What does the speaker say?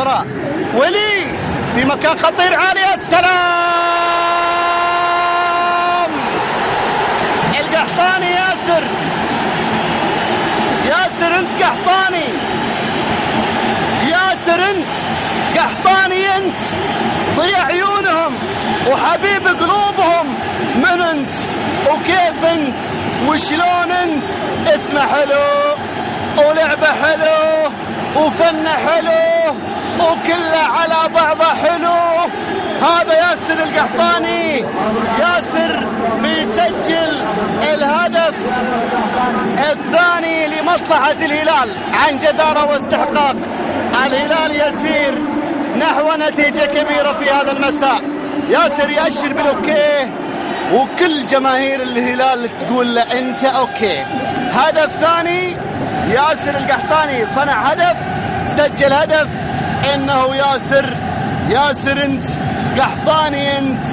وراء ولي في مكان خطير عالي. السلام القحطاني ياسر انت قحطاني، ياسر انت قحطاني، انت ضيع عيونهم وحبيب قلوبهم. من انت وكيف انت وشلون انت؟ اسمه حلو ولعبه حلو وفن حلو وكله على بعضه حلو. هذا ياسر القحطاني. ياسر بيسجل الهدف الثاني لمصلحة الهلال عن جدارة واستحقاق. الهلال يسير نحو نتيجة كبيرة في هذا المساء. ياسر يأشر بالأوكي وكل جماهير الهلال تقول له أنت أوكي. هدف ثاني، ياسر القحطاني صنع هدف، سجل هدف. إنه ياسر انت قحطاني انت.